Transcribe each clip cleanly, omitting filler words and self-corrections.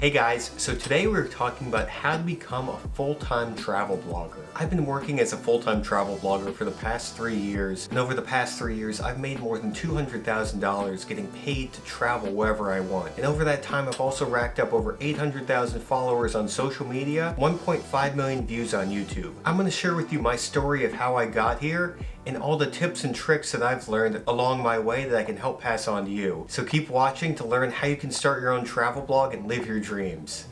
Hey guys, so today we're talking about how to become a full-time travel blogger. I've been working as a full-time travel blogger for the past 3 years, and over the past 3 years I've made more than $200,000 getting paid to travel wherever I want. And over that time I've also racked up over 800,000 followers on social media, 1.5 million views on YouTube. I'm going to share with you my story of how I got here and all the tips and tricks that I've learned along my way that I can help pass on to you. So keep watching to learn how you can start your own travel blog and live your dreams.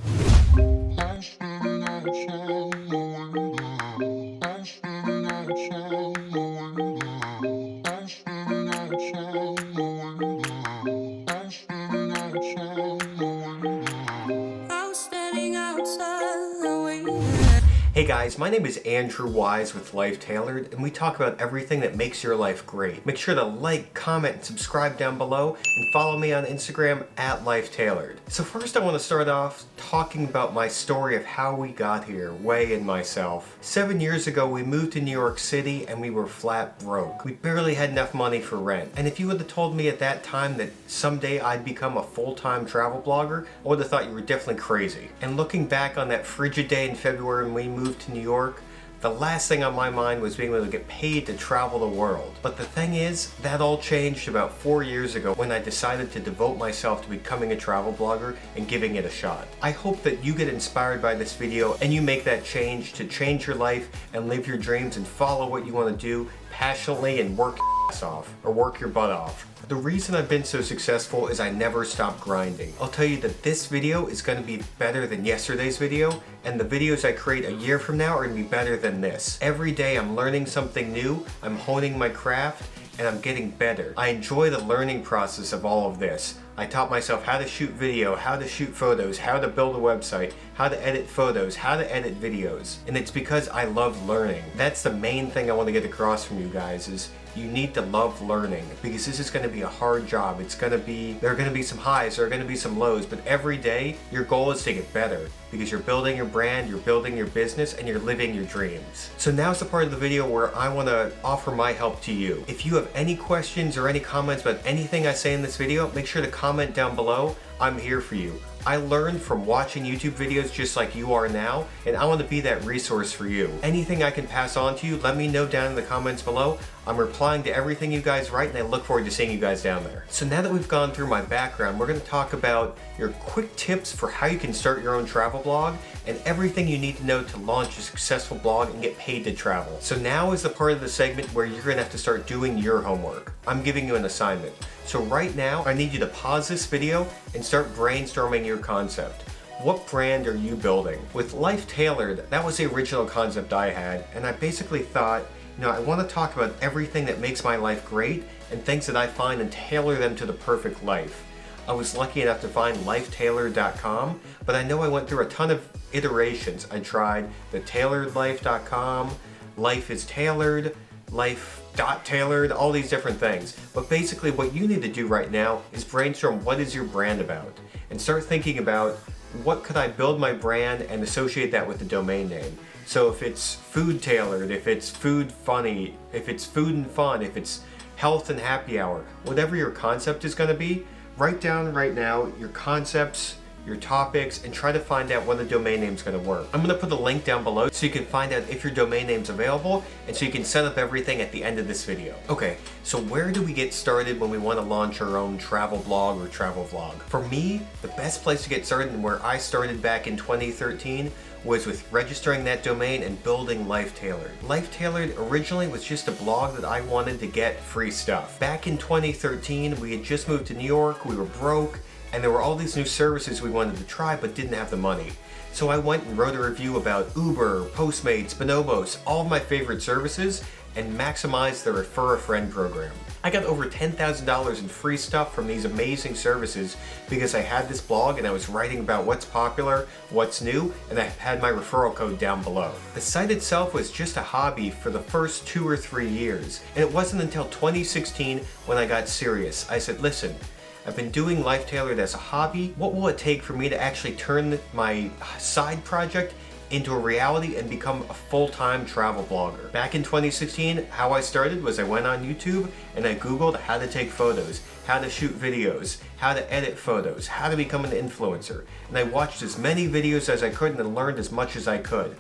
Hey guys, my name is Andrew Wise with Life Tailored, and we talk about everything that makes your life great. Make sure to like, comment, and subscribe down below, and follow me on Instagram at Life Tailored. So first I want to start off talking about my story of how we got here, Way and myself. 7 years ago we moved to New York City and we were flat broke. We barely had enough money for rent. And if you would have told me at that time that someday I'd become a full-time travel blogger, I would have thought you were definitely crazy. And looking back on that frigid day in February when we moved to New York, the last thing on my mind was being able to get paid to travel the world. But the thing is, that all changed about 4 years ago when I decided to devote myself to becoming a travel blogger and giving it a shot. I hope that you get inspired by this video and you make that change to change your life and live your dreams and follow what you want to do passionately and work your ass off, or work your butt off. The reason I've been so successful is I never stop grinding. I'll tell you that this video is going to be better than yesterday's video, and the videos I create a year from now are going to be better than this. Every day I'm learning something new, I'm honing my craft, and I'm getting better. I enjoy the learning process of all of this. I taught myself how to shoot video, how to shoot photos, how to build a website, how to edit photos, how to edit videos. And it's because I love learning. That's the main thing I want to get across from you guys is you need to love learning, because this is going to be a hard job. There are going to be some highs, there are going to be some lows, but every day your goal is to get better, because you're building your brand, you're building your business, and you're living your dreams. So now's the part of the video where I want to offer my help to you. If you have any questions or any comments about anything I say in this video, make sure to comment down below. I'm here for you. I learned from watching YouTube videos just like you are now, and I want to be that resource for you. Anything I can pass on to you, let me know down in the comments below. I'm replying to everything you guys write, and I look forward to seeing you guys down there. So now that we've gone through my background, we're going to talk about your quick tips for how you can start your own travel blog and everything you need to know to launch a successful blog and get paid to travel. So now is the part of the segment where you're going to have to start doing your homework. I'm giving you an assignment. So right now, I need you to pause this video and start brainstorming your concept. What brand are you building? With Life Tailored, that was the original concept I had, and I basically thought, I want to talk about everything that makes my life great and things that I find and tailor them to the perfect life. I was lucky enough to find lifetailored.com, but I know I went through a ton of iterations. I tried the tailoredlife.com, Life is Tailored, Life.Tailored, all these different things. But basically what you need to do right now is brainstorm what is your brand about, and start thinking about what could I build my brand and associate that with the domain name. So if it's food tailored, if it's food funny, if it's food and fun, if it's health and happy hour, whatever your concept is going to be, write down right now your concepts, your topics, and try to find out when the domain name is going to work. I'm going to put a link down below so you can find out if your domain name's available, and so you can set up everything at the end of this video. Okay, so where do we get started when we want to launch our own travel blog or travel vlog? For me, the best place to get started, and where I started back in 2013, was with registering that domain and building Life Tailored. Life Tailored originally was just a blog that I wanted to get free stuff. Back in 2013, we had just moved to New York, we were broke, and there were all these new services we wanted to try but didn't have the money. So I went and wrote a review about Uber, Postmates, Bonobos, all of my favorite services, and maximized the Refer a Friend program. I got over $10,000 in free stuff from these amazing services because I had this blog and I was writing about what's popular, what's new, and I had my referral code down below. The site itself was just a hobby for the first 2 or 3 years, and it wasn't until 2016 when I got serious. I said, listen, I've been doing Life Tailored as a hobby. What will it take for me to actually turn my side project into a reality and become a full-time travel blogger. Back in 2016, how I started was I went on YouTube and I Googled how to take photos, how to shoot videos, how to edit photos, how to become an influencer. And I watched as many videos as I could and I learned as much as I could.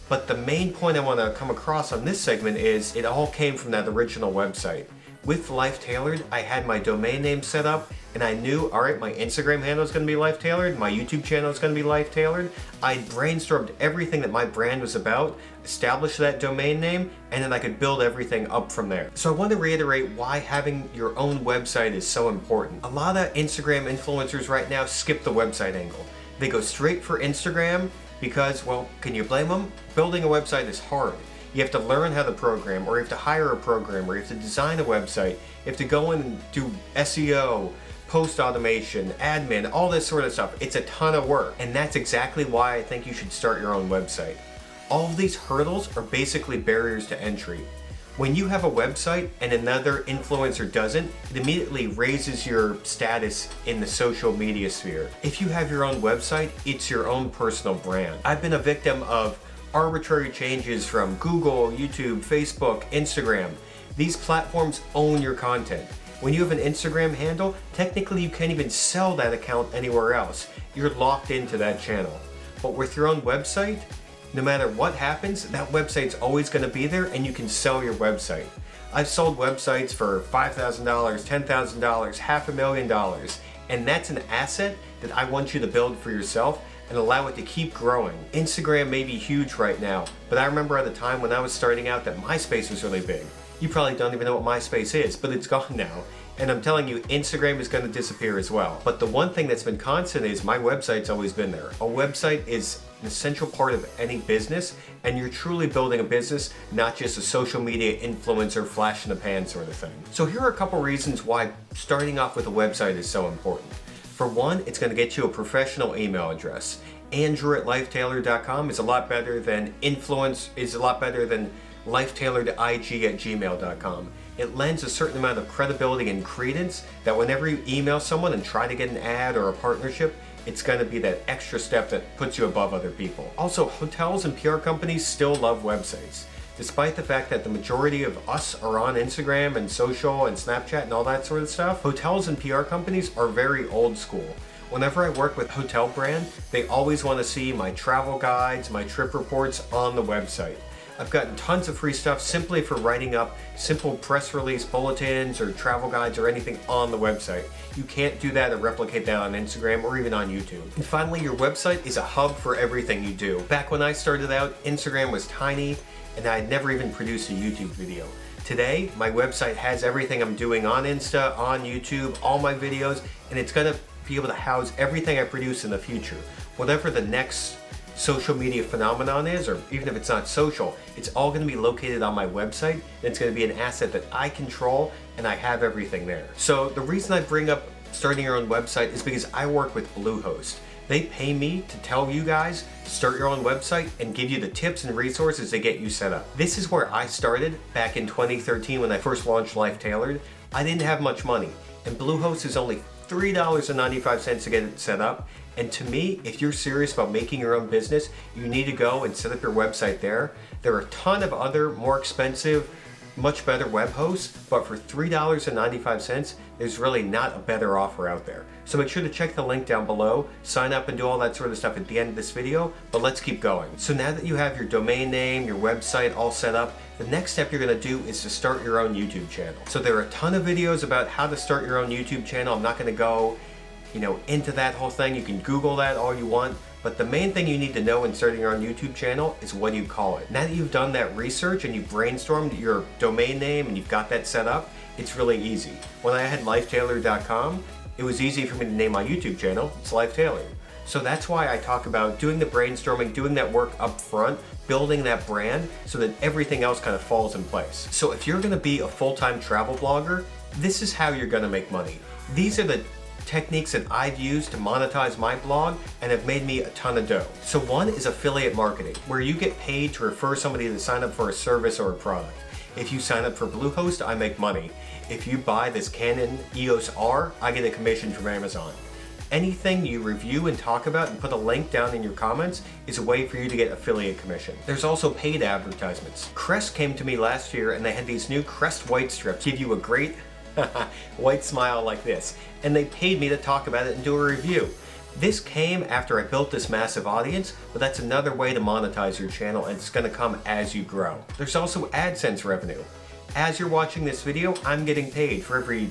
But the main point I want to come across on this segment is it all came from that original website. With Life Tailored, I had my domain name set up and I knew, all right, my Instagram handle is going to be Life Tailored, my YouTube channel is going to be Life Tailored. I brainstormed everything that my brand was about, established that domain name, and then I could build everything up from there. So I want to reiterate why having your own website is so important. A lot of Instagram influencers right now skip the website angle. They go straight for Instagram because, well, can you blame them? Building a website is hard. You have to learn how to program, or you have to hire a programmer, you have to design a website, you have to go in and do SEO, post automation, admin, all this sort of stuff. It's a ton of work, and that's exactly why I think you should start your own website. All of these hurdles are basically barriers to entry. When you have a website and another influencer doesn't, it immediately raises your status in the social media sphere. If you have your own website, it's your own personal brand. I've been a victim of arbitrary changes from Google, YouTube, Facebook, Instagram. These platforms own your content. When you have an Instagram handle, technically you can't even sell that account anywhere else. You're locked into that channel. But with your own website, no matter what happens, that website's always going to be there and you can sell your website. I've sold websites for $5,000, $10,000, $500,000, and that's an asset that I want you to build for yourself and allow it to keep growing. Instagram may be huge right now, but I remember at the time when I was starting out that MySpace was really big. You probably don't even know what MySpace is, but it's gone now. And I'm telling you, Instagram is going to disappear as well. But the one thing that's been constant is my website's always been there. A website is an essential part of any business, and you're truly building a business, not just a social media influencer flash in the pan sort of thing. So here are a couple reasons why starting off with a website is so important. For one, it's going to get you a professional email address. Andrew@lifetailored.com is a lot better than lifetailored@gmail.com. It lends a certain amount of credibility and credence that whenever you email someone and try to get an ad or a partnership, it's going to be that extra step that puts you above other people. Also, hotels and PR companies still love websites. Despite the fact that the majority of us are on Instagram and social and Snapchat and all that sort of stuff, hotels and PR companies are very old school. Whenever I work with a hotel brand, they always want to see my travel guides, my trip reports on the website. I've gotten tons of free stuff simply for writing up simple press release bulletins or travel guides or anything on the website. You can't do that or replicate that on Instagram or even on YouTube. And finally, your website is a hub for everything you do. Back when I started out, Instagram was tiny and I had never even produced a YouTube video. Today, my website has everything I'm doing on Insta, on YouTube, all my videos, and it's gonna be able to house everything I produce in the future. Whatever the next social media phenomenon is, or even if it's not social, it's all going to be located on my website, and it's going to be an asset that I control, and I have everything there. So the reason I bring up starting your own website is because I work with Bluehost. They pay me to tell you guys to start your own website and give you the tips and resources to get you set up. This is where I started back in 2013 when I first launched Life Tailored. I didn't have much money, and Bluehost is only $3.95 to get it set up. And to me, if you're serious about making your own business, you need to go and set up your website there. There are a ton of other more expensive, much better web hosts, but for $3.95, there's really not a better offer out there. So make sure to check the link down below, sign up and do all that sort of stuff at the end of this video, but let's keep going. So now that you have your domain name, your website all set up, the next step you're gonna do is to start your own YouTube channel. So there are a ton of videos about how to start your own YouTube channel. I'm not gonna go into that whole thing. You can Google that all you want, but the main thing you need to know in starting your own YouTube channel is what do you call it. Now that you've done that research and you've brainstormed your domain name and you've got that set up, it's really easy. When I had lifetailored.com, it was easy for me to name my YouTube channel. It's Life Tailored. So that's why I talk about doing the brainstorming, doing that work up front, building that brand so that everything else kind of falls in place. So if you're gonna be a full-time travel blogger, this is how you're gonna make money. These are the techniques that I've used to monetize my blog and have made me a ton of dough. So one is affiliate marketing, where you get paid to refer somebody to sign up for a service or a product. If you sign up for Bluehost, I make money. If you buy this Canon EOS R, I get a commission from Amazon. Anything you review and talk about and put a link down in your comments is a way for you to get affiliate commission. There's also paid advertisements. Crest came to me last year and they had these new Crest white strips, give you a great white smile like this, and they paid me to talk about it and do a review. This came after I built this massive audience, but that's another way to monetize your channel, and it's going to come as you grow. There's also AdSense revenue. As you're watching this video, I'm getting paid for every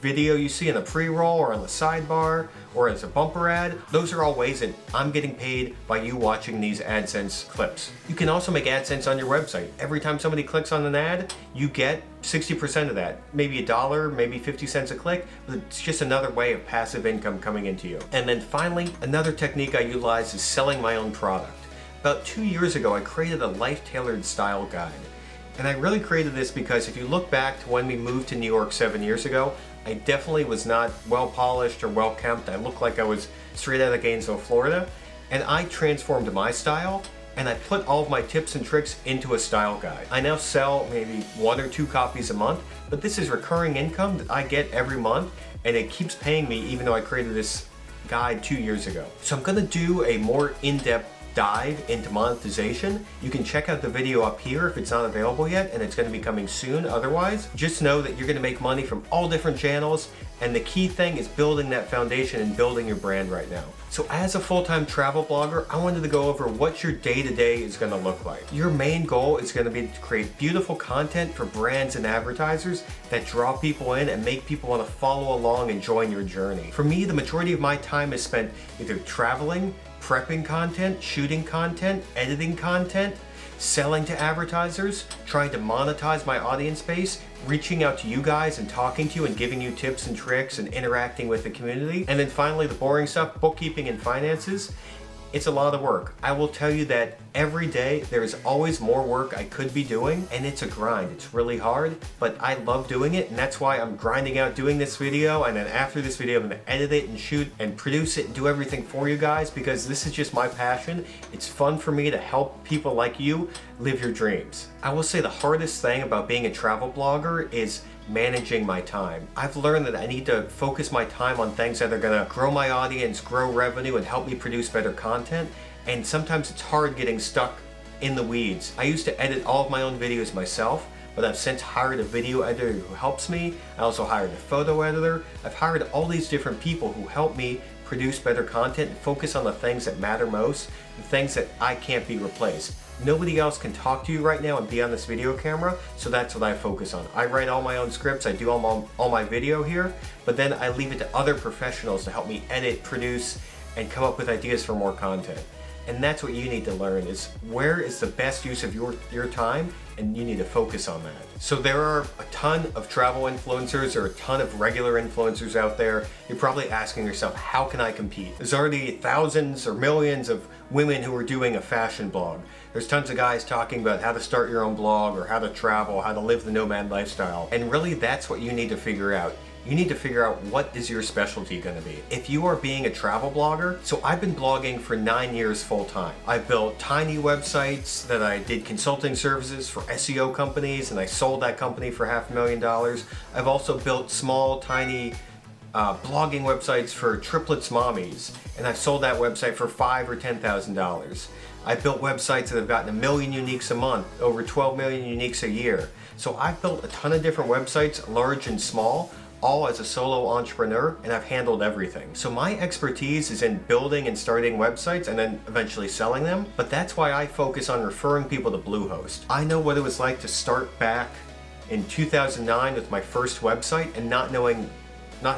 video you see in a pre-roll or on the sidebar or as a bumper ad. Those are all ways that I'm getting paid by you watching these AdSense clips. You can also make AdSense on your website. Every time somebody clicks on an ad, you get 60% of that. Maybe $1, maybe 50 cents a click, but it's just another way of passive income coming into you. And then finally, another technique I utilize is selling my own product. About 2 years ago, I created a life-tailored style guide. And I really created this because if you look back to when we moved to New York 7 years ago, I definitely was not well polished or well kempt. I looked like I was straight out of Gainesville, Florida. And I transformed my style and I put all of my tips and tricks into a style guide. I now sell maybe 1 or 2 copies a month, but this is recurring income that I get every month and it keeps paying me even though I created this guide 2 years ago. So I'm gonna do a more in-depth dive into monetization. You can check out the video up here if it's not available yet, and it's going to be coming soon. Otherwise, just know that you're going to make money from all different channels, and the key thing is building that foundation and building your brand right now. So as a full-time travel blogger, I wanted to go over what your day-to-day is going to look like. Your main goal is going to be to create beautiful content for brands and advertisers that draw people in and make people want to follow along and join your journey. For me, the majority of my time is spent either traveling, prepping content, shooting content, editing content, selling to advertisers, trying to monetize my audience base, reaching out to you guys and talking to you and giving you tips and tricks and interacting with the community. And then finally, the boring stuff, bookkeeping and finances. It's a lot of work. I will tell you that every day there is always more work I could be doing, and it's a grind. It's really hard, but I love doing it, and that's why I'm grinding out doing this video, and then after this video I'm gonna edit it and shoot and produce it and do everything for you guys because this is just my passion. It's fun for me to help people like you live your dreams. I will say the hardest thing about being a travel blogger is managing my time. I've learned that I need to focus my time on things that are gonna grow my audience, grow revenue, and help me produce better content. And sometimes it's hard getting stuck in the weeds. I used to edit all of my own videos myself, but I've since hired a video editor who helps me. I also hired a photo editor. I've hired all these different people who help me produce better content and focus on the things that matter most, the things that I can't be replaced. Nobody else can talk to you right now and be on this video camera, so that's what I focus on. I write all my own scripts, I do all my video here, but then I leave it to other professionals to help me edit, produce, and come up with ideas for more content. And that's what you need to learn is where is the best use of your time, and you need to focus on that. So there are a ton of travel influencers or a ton of regular influencers out there. You're probably asking yourself, how can I compete? There's already thousands or millions of women who are doing a fashion blog. There's tons of guys talking about how to start your own blog or how to travel, how to live the nomad lifestyle. And really that's what you need to figure out. You need to figure out what is your specialty going to be. If you are being a travel blogger, so I've been blogging for 9 years full time. I built tiny websites that I did consulting services for SEO companies and I sold that company for $500,000. I've also built small, tiny blogging websites for triplets mommies, and I've sold that website for $5,000 or $10,000. I built websites that have gotten 1 million uniques a month, over 12 million uniques a year. So I've built a ton of different websites, large and small, all as a solo entrepreneur, and I've handled everything. So my expertise is in building and starting websites and then eventually selling them, but that's why I focus on referring people to Bluehost. I know what it was like to start back in 2009 with my first website and not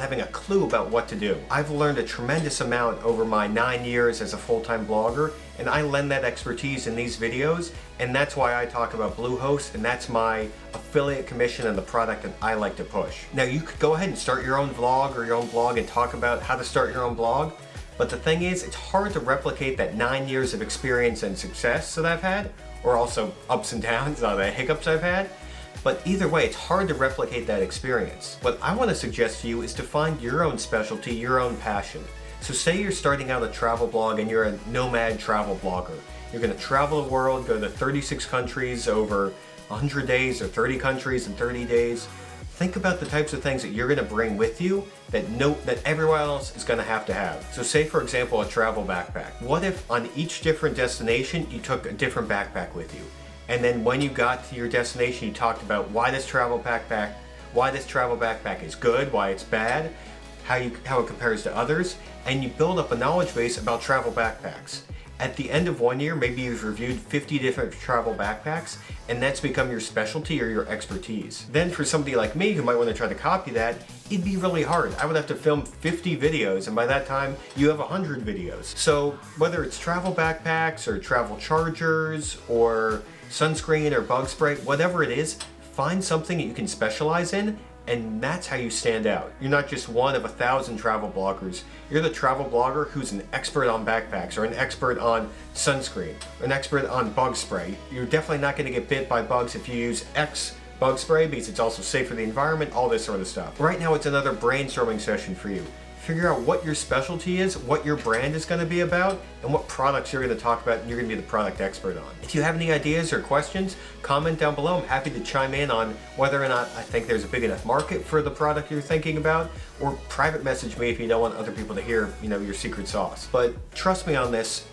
having a clue about what to do. I've learned a tremendous amount over my 9 years as a full-time blogger, and I lend that expertise in these videos, and that's why I talk about Bluehost, and that's my affiliate commission and the product that I like to push. Now you could go ahead and start your own vlog or your own blog and talk about how to start your own blog, but the thing is, it's hard to replicate that 9 years of experience and success that I've had, or also ups and downs, the hiccups I've had. But either way, it's hard to replicate that experience. What I want to suggest to you is to find your own specialty, your own passion. So say you're starting out a travel blog and you're a nomad travel blogger. You're going to travel the world, go to 36 countries over 100 days or 30 countries in 30 days. think about the types of things that you're gonna bring with you that everyone else is gonna have to have. So say for example, a travel backpack. What if on each different destination, you took a different backpack with you? And then when you got to your destination, you talked about why this travel backpack is good, why it's bad, how it compares to others, and you build up a knowledge base about travel backpacks. At the end of 1 year, maybe you've reviewed 50 different travel backpacks, and that's become your specialty or your expertise. Then for somebody like me who might want to try to copy that, it'd be really hard. I would have to film 50 videos, and by that time, you have 100 videos. So whether it's travel backpacks or travel chargers or sunscreen or bug spray, whatever it is, find something that you can specialize in, and that's how you stand out. You're not just one of 1,000 travel bloggers. You're the travel blogger who's an expert on backpacks, or an expert on sunscreen, or an expert on bug spray. You're definitely not going to get bit by bugs if you use X bug spray because it's also safe for the environment, all this sort of stuff. Right now it's another brainstorming session for you. Figure out what your specialty is, what your brand is going to be about, and what products you're going to talk about and you're going to be the product expert on. If you have any ideas or questions, comment down below. I'm happy to chime in on whether or not I think there's a big enough market for the product you're thinking about, or private message me if you don't want other people to hear, your secret sauce. But trust me on this,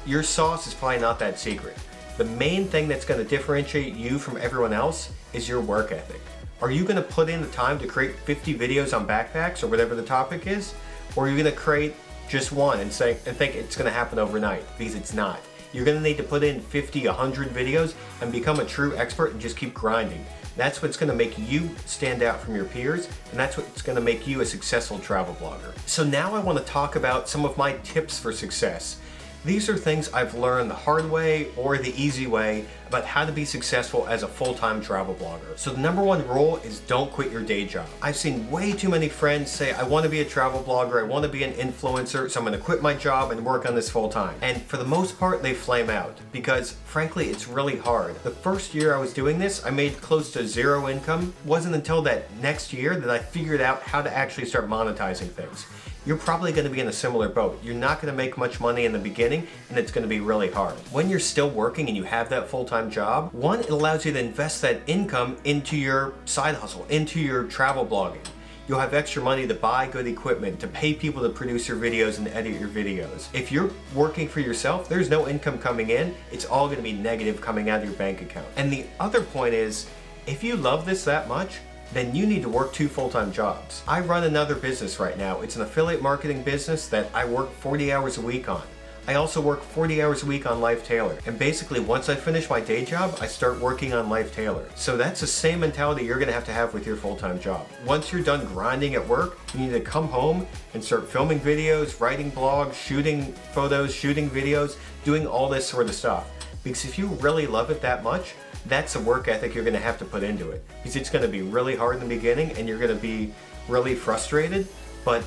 your sauce is probably not that secret. The main thing that's going to differentiate you from everyone else is your work ethic. Are you going to put in the time to create 50 videos on backpacks or whatever the topic is? Or are you going to create just one and think it's going to happen overnight? Because it's not. You're going to need to put in 50, 100 videos and become a true expert and just keep grinding. That's what's going to make you stand out from your peers, and that's what's going to make you a successful travel blogger. So now I want to talk about some of my tips for success. These are things I've learned the hard way or the easy way about how to be successful as a full-time travel blogger. So the number one rule is don't quit your day job. I've seen way too many friends say, I want to be a travel blogger, I want to be an influencer, so I'm going to quit my job and work on this full-time. And for the most part, they flame out because frankly, it's really hard. The first year I was doing this, I made close to zero income. It wasn't until that next year that I figured out how to actually start monetizing things. You're probably going to be in a similar boat. You're not going to make much money in the beginning, and it's going to be really hard. When you're still working and you have that full-time job, one, it allows you to invest that income into your side hustle, into your travel blogging. You'll have extra money to buy good equipment, to pay people to produce your videos and edit your videos. If you're working for yourself, there's no income coming in. It's all going to be negative coming out of your bank account. And the other point is, if you love this that much, then you need to work 2 full-time jobs. I run another business right now. It's an affiliate marketing business that I work 40 hours a week on. I also work 40 hours a week on Life Tailored. And basically, once I finish my day job, I start working on Life Tailored. So that's the same mentality you're gonna have with your full-time job. Once you're done grinding at work, you need to come home and start filming videos, writing blogs, shooting photos, shooting videos, doing all this sort of stuff. Because if you really love it that much, that's a work ethic you're going to have to put into it. Because it's going to be really hard in the beginning and you're going to be really frustrated. But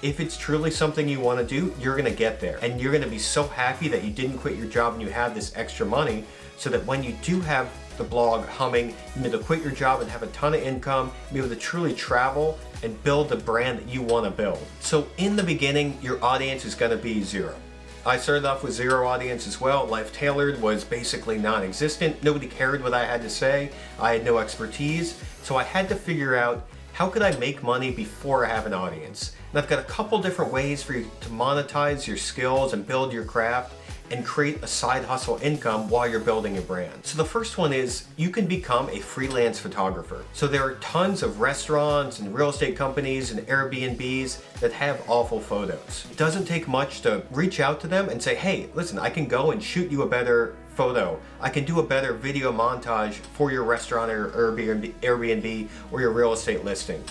if it's truly something you want to do, you're going to get there. And you're going to be so happy that you didn't quit your job and you have this extra money, so that when you do have the blog humming, you'll be able to quit your job and have a ton of income, be able to truly travel and build the brand that you want to build. So in the beginning, your audience is going to be zero. I started off with zero audience as well. Life Tailored was basically non-existent. Nobody cared what I had to say. I had no expertise. So I had to figure out, how could I make money before I have an audience? And I've got a couple different ways for you to monetize your skills and build your craft and create a side hustle income while you're building a brand. So the first one is you can become a freelance photographer. So there are tons of restaurants and real estate companies and Airbnbs that have awful photos. It doesn't take much to reach out to them and say, hey, listen, I can go and shoot you a better photo. I can do a better video montage for your restaurant or Airbnb or your real estate listing.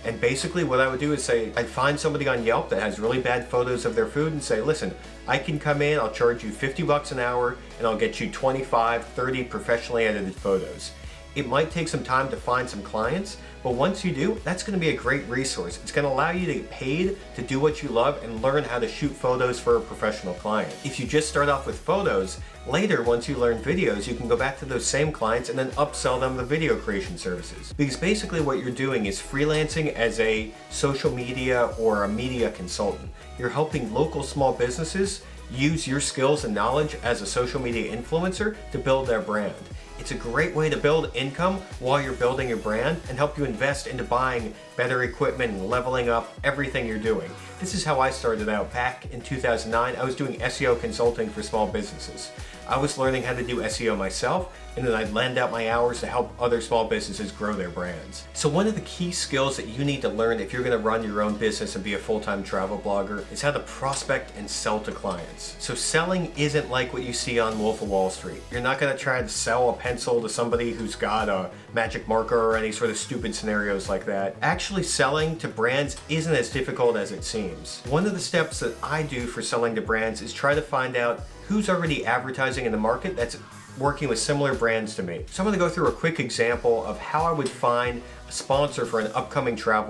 And basically what I would do is say, I'd find somebody on Yelp that has really bad photos of their food and say, listen, I can come in, I'll charge you $50 an hour and I'll get you 25, 30 professionally edited photos. It might take some time to find some clients, but once you do, that's going to be a great resource. It's going to allow you to get paid to do what you love and learn how to shoot photos for a professional client. If you just start off with photos, later once you learn videos, you can go back to those same clients and then upsell them the video creation services. Because basically what you're doing is freelancing as a social media or a media consultant. You're helping local small businesses use your skills and knowledge as a social media influencer to build their brand. It's a great way to build income while you're building your brand and help you invest into buying better equipment and leveling up everything you're doing. This is how I started out. Back in 2009, I was doing SEO consulting for small businesses. I was learning how to do SEO myself, and then I'd lend out my hours to help other small businesses grow their brands. So one of the key skills that you need to learn if you're going to run your own business and be a full-time travel blogger is how to prospect and sell to clients. So selling isn't like what you see on Wolf of Wall Street. You're not going to try to sell a pencil to somebody who's got a magic marker or any sort of stupid scenarios like that. Actually selling to brands isn't as difficult as it seems. One of the steps that I do for selling to brands is try to find out who's already advertising in the market that's working with similar brands to me. So I'm going to go through a quick example of how I would find a sponsor for an upcoming trip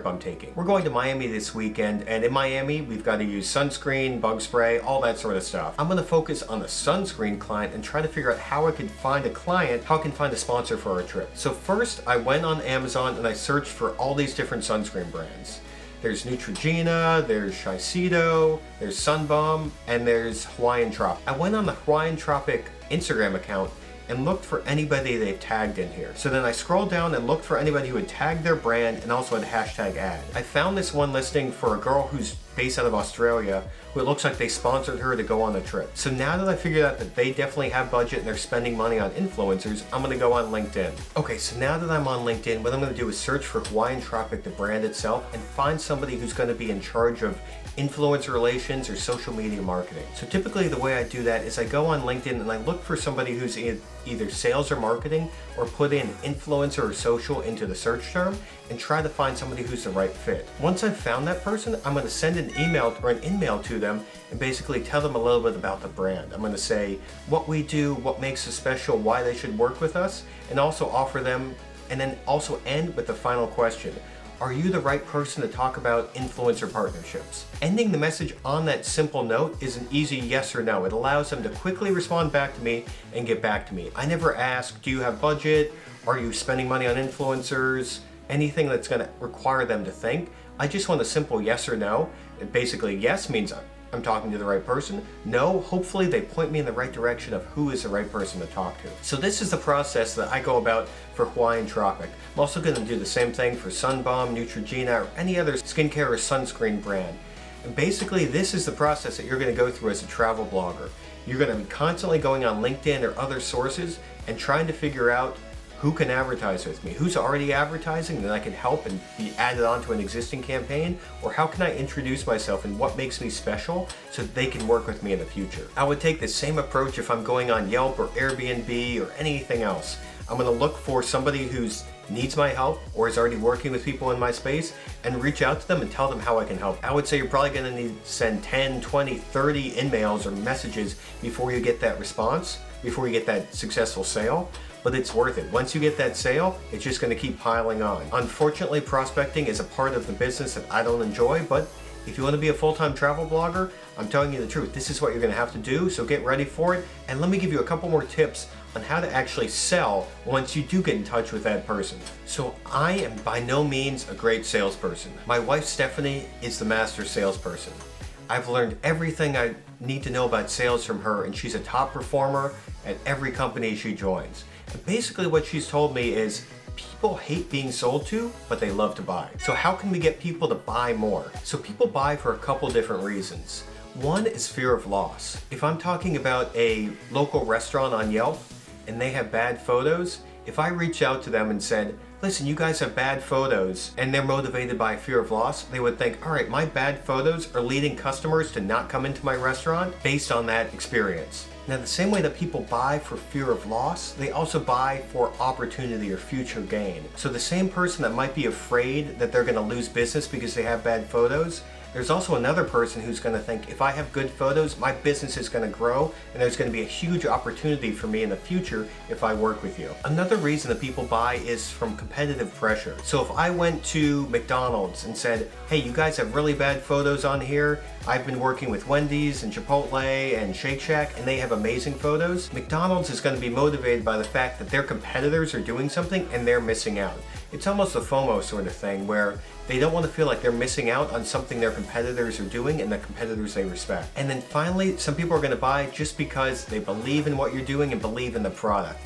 I'm taking. We're going to Miami this weekend, and in Miami we've got to use sunscreen, bug spray, all that sort of stuff. I'm going to focus on the sunscreen client and try to figure out how I can find a client, how I can find a sponsor for our trip. So first I went on Amazon and I searched for all these different sunscreen brands. There's Neutrogena, there's Shiseido, there's Sunbum, and there's Hawaiian Tropic. I went on the Hawaiian Tropic Instagram account and looked for anybody they've tagged in here. So then I scrolled down and looked for anybody who had tagged their brand and also had a hashtag ad. I found this one listing for a girl who's based out of Australia, who it looks like they sponsored her to go on the trip. So now that I figured out that they definitely have budget and they're spending money on influencers, I'm gonna go on LinkedIn. Okay, so now that I'm on LinkedIn, what I'm gonna do is search for Hawaiian Tropic, the brand itself, and find somebody who's gonna be in charge of influencer relations or social media marketing. So typically the way I do that is I go on LinkedIn and I look for somebody who's either sales or marketing, or put in influencer or social into the search term and try to find somebody who's the right fit. Once I've found that person, I'm gonna send an email to them and basically tell them a little bit about the brand. I'm gonna say what we do, what makes us special, why they should work with us, and also offer them, and then also end with the final question. Are you the right person to talk about influencer partnerships? Ending the message on that simple note is an easy yes or no. It allows them to quickly respond back to me and get back to me. I never ask, do you have budget? Are you spending money on influencers? Anything that's gonna require them to think. I just want a simple yes or no. Basically, yes means I'm talking to the right person. No, hopefully they point me in the right direction of who is the right person to talk to. So this is the process that I go about for Hawaiian Tropic. I'm also going to do the same thing for Sunbum, Neutrogena, or any other skincare or sunscreen brand. And basically this is the process that you're going to go through as a travel blogger. You're going to be constantly going on LinkedIn or other sources and trying to figure out who can advertise with me, who's already advertising that I can help and be added onto an existing campaign, or how can I introduce myself and what makes me special so that they can work with me in the future. I would take the same approach if I'm going on Yelp or Airbnb or anything else. I'm going to look for somebody who needs my help or is already working with people in my space and reach out to them and tell them how I can help. I would say you're probably going to need to send 10, 20, 30 emails or messages before you get that response, before you get that successful sale. But it's worth it. Once you get that sale, it's just going to keep piling on. Unfortunately, prospecting is a part of the business that I don't enjoy, but if you want to be a full-time travel blogger, I'm telling you the truth. This is what you're going to have to do, so get ready for it. And let me give you a couple more tips on how to actually sell once you do get in touch with that person. So I am by no means a great salesperson. My wife Stephanie is the master salesperson. I've learned everything I need to know about sales from her, and she's a top performer at every company she joins. And basically what she's told me is people hate being sold to, but they love to buy. So how can we get people to buy more? So people buy for a couple different reasons. One is fear of loss. If I'm talking about a local restaurant on Yelp and they have bad photos, if I reach out to them and said, listen, you guys have bad photos, and they're motivated by fear of loss, they would think, all right, my bad photos are leading customers to not come into my restaurant based on that experience. Now, the same way that people buy for fear of loss, they also buy for opportunity or future gain. So the same person that might be afraid that they're going to lose business because they have bad photos, there's also another person who's going to think, if I have good photos, my business is going to grow and there's going to be a huge opportunity for me in the future if I work with you. Another reason that people buy is from competitive pressure. So if I went to McDonald's and said, hey, you guys have really bad photos on here, I've been working with Wendy's and Chipotle and Shake Shack, and they have amazing photos. McDonald's is going to be motivated by the fact that their competitors are doing something and they're missing out. It's almost a FOMO sort of thing where they don't want to feel like they're missing out on something their competitors are doing and the competitors they respect. And then finally, some people are going to buy just because they believe in what you're doing and believe in the product.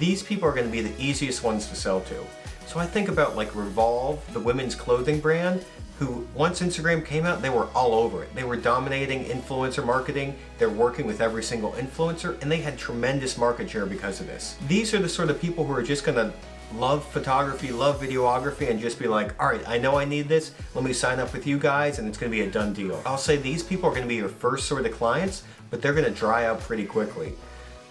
These people are going to be the easiest ones to sell to. So I think about like Revolve, the women's clothing brand, who once Instagram came out, they were all over it. They were dominating influencer marketing, they're working with every single influencer, and they had tremendous market share because of this. These are the sort of people who are just gonna love photography, love videography, and just be like, all right, I know I need this, let me sign up with you guys, and it's gonna be a done deal. I'll say these people are gonna be your first sort of clients, but they're gonna dry out pretty quickly.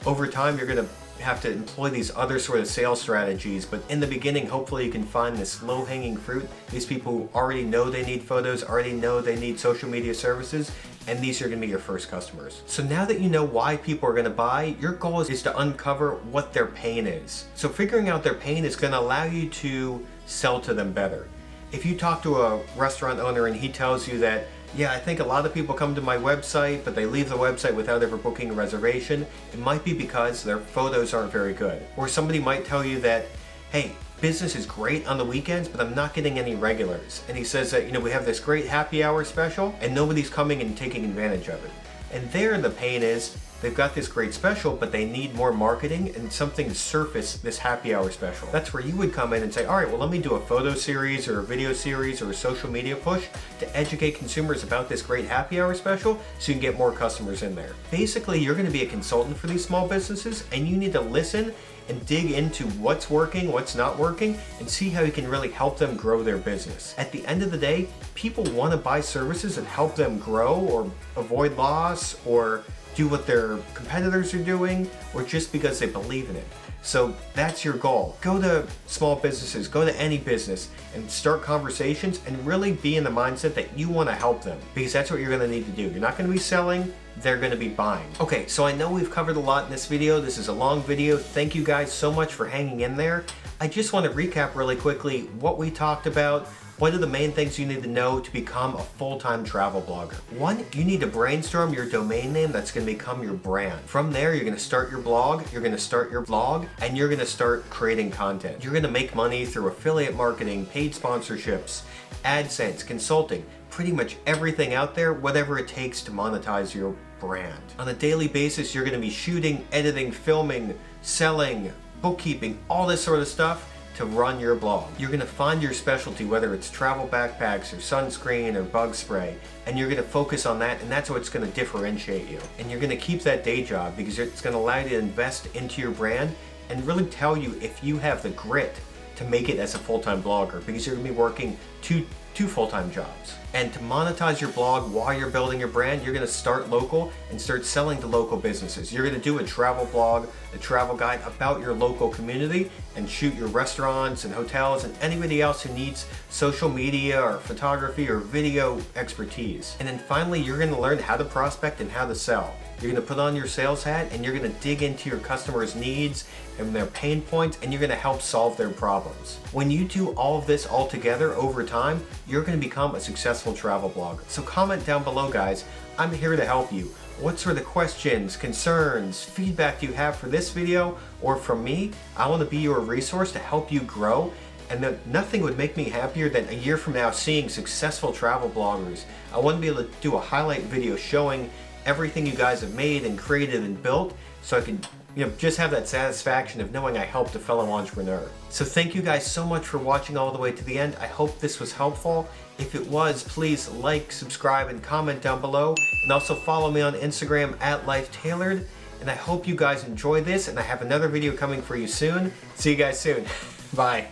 Over time, you're gonna have to employ these other sort of sales strategies, but in the beginning, hopefully you can find this low-hanging fruit, these people who already know they need photos, already know they need social media services, and these are going to be your first customers. So now that you know why people are going to buy, your goal is to uncover what their pain is. So figuring out their pain is going to allow you to sell to them better. If you talk to a restaurant owner and he tells you that, yeah, I think a lot of people come to my website, but they leave the website without ever booking a reservation, it might be because their photos aren't very good. Or somebody might tell you that, hey, business is great on the weekends, but I'm not getting any regulars. And he says that, we have this great happy hour special and nobody's coming and taking advantage of it. And there the pain is, they've got this great special, but they need more marketing and something to surface this happy hour special. That's where you would come in and say, all right, well, let me do a photo series or a video series or a social media push to educate consumers about this great happy hour special so you can get more customers in there. Basically, you're gonna be a consultant for these small businesses and you need to listen and dig into what's working, what's not working, and see how you can really help them grow their business. At the end of the day, people want to buy services that help them grow or avoid loss or do what their competitors are doing, or just because they believe in it. So that's your goal. Go to small businesses, go to any business and start conversations and really be in the mindset that you want to help them, because that's what you're going to need to do. You're not going to be selling, they're going to be buying. Okay, so I know we've covered a lot in this video. This is a long video. Thank you guys so much for hanging in there. I just want to recap really quickly what we talked about. What are the main things you need to know to become a full-time travel blogger? One, you need to brainstorm your domain name that's going to become your brand. From there, you're going to start your blog, you're going to start your vlog, and you're going to start creating content. You're going to make money through affiliate marketing, paid sponsorships, AdSense, consulting, pretty much everything out there, whatever it takes to monetize your brand. On a daily basis, you're going to be shooting, editing, filming, selling, bookkeeping, all this sort of stuff to run your blog. You're going to find your specialty, whether it's travel backpacks or sunscreen or bug spray, and you're going to focus on that, and that's what's going to differentiate you. And you're going to keep that day job because it's going to allow you to invest into your brand and really tell you if you have the grit to make it as a full-time blogger, because you're going to be working two full-time jobs. And to monetize your blog while you're building your brand, you're going to start local and start selling to local businesses. You're going to do a travel blog, a travel guide about your local community, and shoot your restaurants and hotels and anybody else who needs social media or photography or video expertise. And then finally, you're going to learn how to prospect and how to sell. You're going to put on your sales hat and you're going to dig into your customers' needs and their pain points, and you're going to help solve their problems. When you do all of this all together over time, you're going to become a successful travel blogger. So comment down below, guys. I'm here to help you. What sort of questions, concerns, feedback do you have for this video or from me? I want to be your resource to help you grow. And that nothing would make me happier than a year from now seeing successful travel bloggers. I want to be able to do a highlight video showing everything you guys have made and created and built, so I can just have that satisfaction of knowing I helped a fellow entrepreneur. So thank you guys so much for watching all the way to the end. I hope this was helpful. If it was, please like, subscribe, and comment down below. And also follow me on Instagram @LifeTailored. And I hope you guys enjoy this, and I have another video coming for you soon. See you guys soon. Bye.